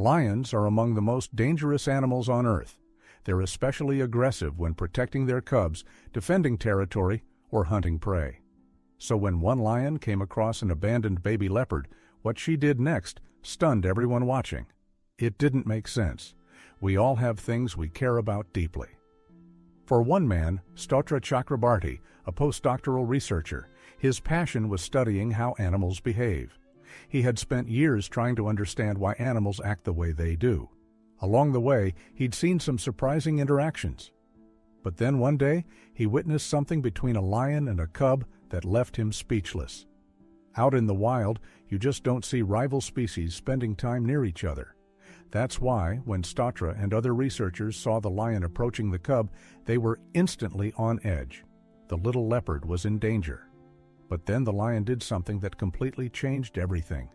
Lions are among the most dangerous animals on Earth. They're especially aggressive when protecting their cubs, defending territory, or hunting prey. So when one lion came across an abandoned baby leopard, what she did next stunned everyone watching. It didn't make sense. We all have things we care about deeply. For one man, Stotra Chakrabarty, a postdoctoral researcher, his passion was studying how animals behave. He had spent years trying to understand why animals act the way they do. Along the way, he'd seen some surprising interactions. But then one day, he witnessed something between a lion and a cub that left him speechless. Out in the wild, you just don't see rival species spending time near each other. That's why, when Stotra and other researchers saw the lion approaching the cub, they were instantly on edge. The little leopard was in danger. But then the lion did something that completely changed everything.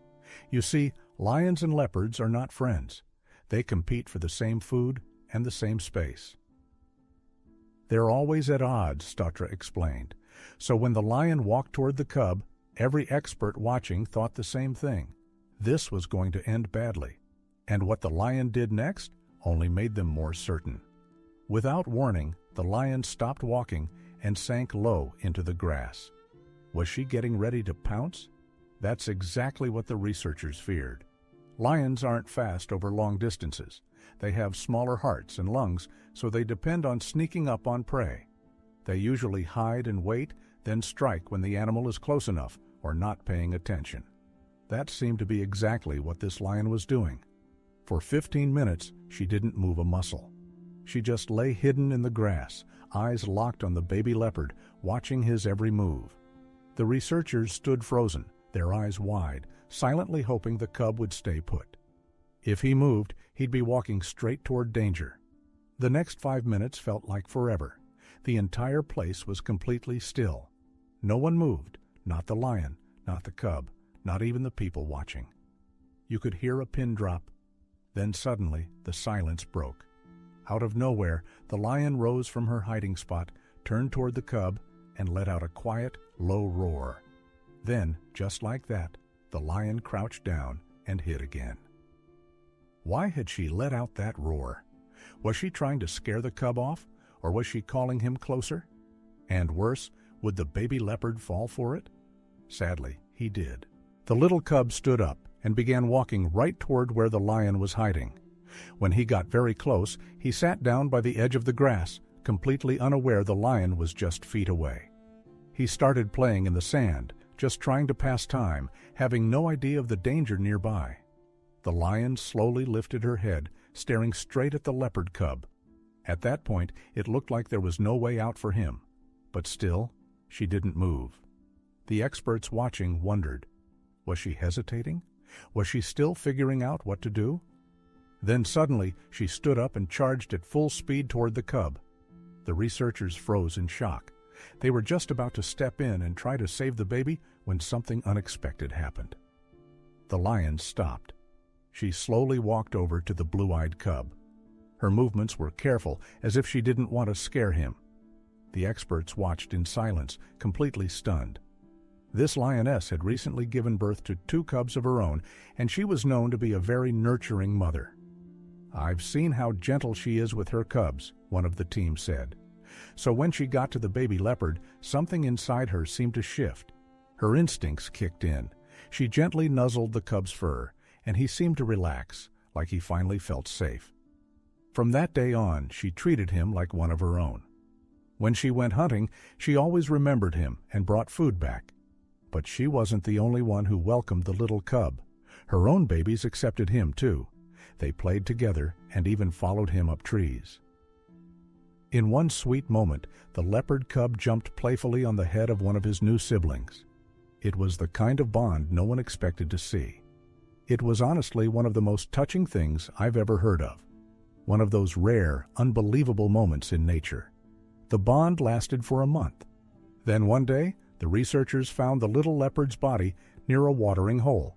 You see, lions and leopards are not friends. They compete for the same food and the same space. They're always at odds, Stotra explained. So when the lion walked toward the cub, every expert watching thought the same thing. This was going to end badly. And what the lion did next only made them more certain. Without warning, the lion stopped walking and sank low into the grass. Was she getting ready to pounce? That's exactly what the researchers feared. Lions aren't fast over long distances. They have smaller hearts and lungs, so they depend on sneaking up on prey. They usually hide and wait, then strike when the animal is close enough or not paying attention. That seemed to be exactly what this lion was doing. For 15 minutes, she didn't move a muscle. She just lay hidden in the grass, eyes locked on the baby leopard, watching his every move. The researchers stood frozen, their eyes wide, silently hoping the cub would stay put. If he moved, he'd be walking straight toward danger. The next 5 minutes felt like forever. The entire place was completely still. No one moved, not the lion, not the cub, not even the people watching. You could hear a pin drop. Then suddenly, the silence broke. Out of nowhere, the lion rose from her hiding spot, turned toward the cub, and let out a quiet, low roar. Then, just like that, the lion crouched down and hid again. Why had she let out that roar? Was she trying to scare the cub off, or was she calling him closer? And worse, would the baby leopard fall for it? Sadly, he did. The little cub stood up and began walking right toward where the lion was hiding. When he got very close, he sat down by the edge of the grass, completely unaware the lion was just feet away. He started playing in the sand, just trying to pass time, having no idea of the danger nearby. The lion slowly lifted her head, staring straight at the leopard cub. At that point, it looked like there was no way out for him. But still, she didn't move. The experts watching wondered. Was she hesitating? Was she still figuring out what to do? Then suddenly, she stood up and charged at full speed toward the cub. The researchers froze in shock. They were just about to step in and try to save the baby when something unexpected happened. The lion stopped. She slowly walked over to the blue-eyed cub. Her movements were careful, as if she didn't want to scare him. The experts watched in silence, completely stunned. This lioness had recently given birth to 2 cubs of her own, and she was known to be a very nurturing mother. "I've seen how gentle she is with her cubs," one of the team said. So when she got to the baby leopard, something inside her seemed to shift. Her instincts kicked in. She gently nuzzled the cub's fur, and he seemed to relax, like he finally felt safe. From that day on, she treated him like one of her own. When she went hunting, she always remembered him and brought food back. But she wasn't the only one who welcomed the little cub. Her own babies accepted him too. They played together and even followed him up trees. In one sweet moment, the leopard cub jumped playfully on the head of one of his new siblings. It was the kind of bond no one expected to see. It was honestly one of the most touching things I've ever heard of. One of those rare, unbelievable moments in nature. The bond lasted for a month. Then one day, the researchers found the little leopard's body near a watering hole.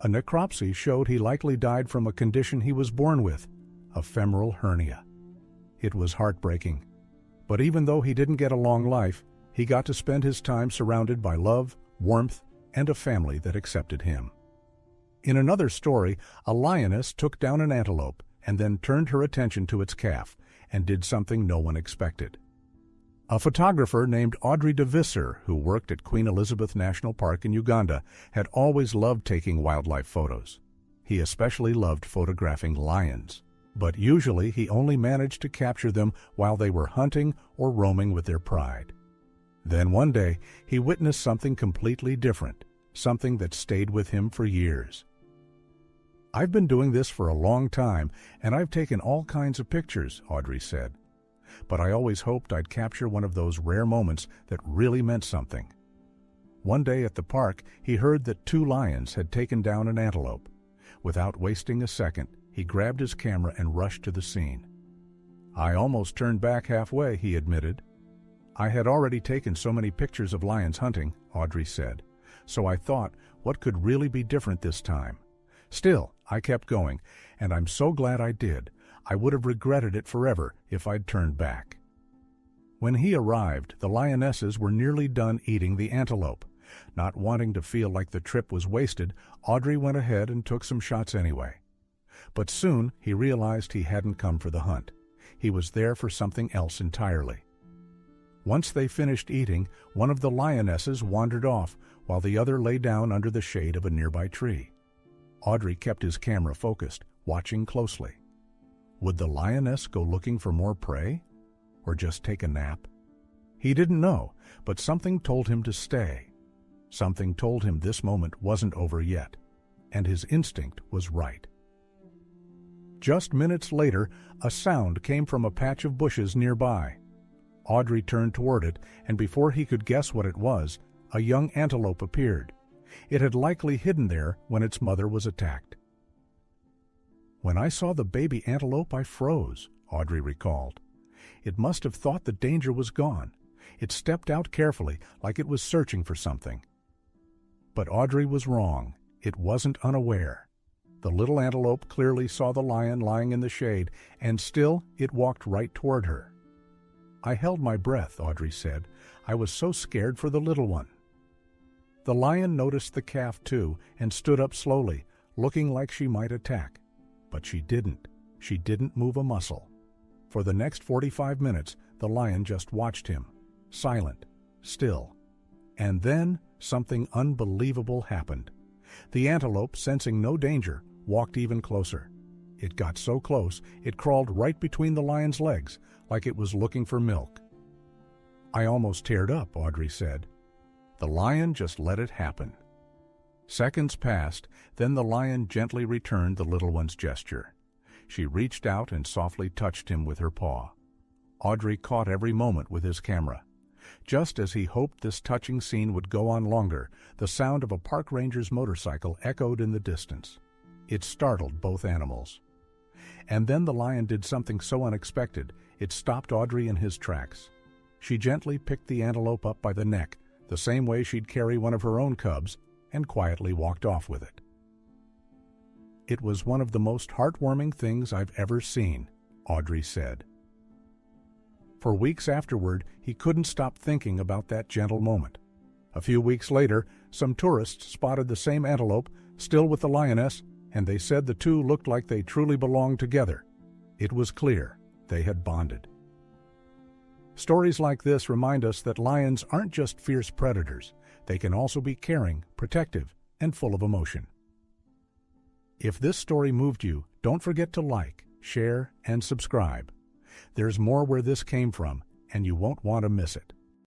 A necropsy showed he likely died from a condition he was born with, a femoral hernia. It was heartbreaking. But even though he didn't get a long life, he got to spend his time surrounded by love, warmth, and a family that accepted him. In another story, a lioness took down an antelope and then turned her attention to its calf and did something no one expected. A photographer named Audrey DeVisser, who worked at Queen Elizabeth National Park in Uganda, had always loved taking wildlife photos. He especially loved photographing lions, but usually he only managed to capture them while they were hunting or roaming with their pride. Then one day, he witnessed something completely different, something that stayed with him for years. "I've been doing this for a long time, and I've taken all kinds of pictures," Audrey said. "But I always hoped I'd capture one of those rare moments that really meant something." One day at the park, he heard that 2 lions had taken down an antelope. Without wasting a second, he grabbed his camera and rushed to the scene. "I almost turned back halfway," he admitted. "I had already taken so many pictures of lions hunting," Audrey said, "so I thought, what could really be different this time? Still, I kept going, and I'm so glad I did. I would have regretted it forever if I'd turned back." When he arrived, the lionesses were nearly done eating the antelope. Not wanting to feel like the trip was wasted, Audrey went ahead and took some shots anyway. But soon he realized he hadn't come for the hunt. He was there for something else entirely. Once they finished eating, one of the lionesses wandered off, while the other lay down under the shade of a nearby tree. Audrey kept his camera focused, watching closely. Would the lioness go looking for more prey? Or just take a nap? He didn't know, but something told him to stay. Something told him this moment wasn't over yet, and his instinct was right. Just minutes later, a sound came from a patch of bushes nearby. Audrey turned toward it, and before he could guess what it was, a young antelope appeared. It had likely hidden there when its mother was attacked. "When I saw the baby antelope, I froze," Audrey recalled. "It must have thought the danger was gone. It stepped out carefully, like it was searching for something." But Audrey was wrong. It wasn't unaware. The little antelope clearly saw the lion lying in the shade, and still it walked right toward her. "I held my breath," Audrey said. "I was so scared for the little one." The lion noticed the calf too and stood up slowly, looking like she might attack. But she didn't. She didn't move a muscle. For the next 45 minutes, the lion just watched him, silent, still. And then something unbelievable happened. The antelope, sensing no danger, walked even closer. It got so close, it crawled right between the lion's legs, like it was looking for milk. "I almost teared up," Audrey said. The lion just let it happen. Seconds passed, then the lion gently returned the little one's gesture. She reached out and softly touched him with her paw. Audrey caught every moment with his camera. Just as he hoped this touching scene would go on longer, the sound of a park ranger's motorcycle echoed in the distance. It startled both animals. And then the lion did something so unexpected, it stopped Audrey in his tracks. She gently picked the antelope up by the neck, the same way she'd carry one of her own cubs, and quietly walked off with it. "It was one of the most heartwarming things I've ever seen," Audrey said. For weeks afterward, he couldn't stop thinking about that gentle moment. A few weeks later, some tourists spotted the same antelope, still with the lioness, and they said the two looked like they truly belonged together. It was clear they had bonded. Stories like this remind us that lions aren't just fierce predators. They can also be caring, protective, and full of emotion. If this story moved you, don't forget to like, share, and subscribe. There's more where this came from, and you won't want to miss it.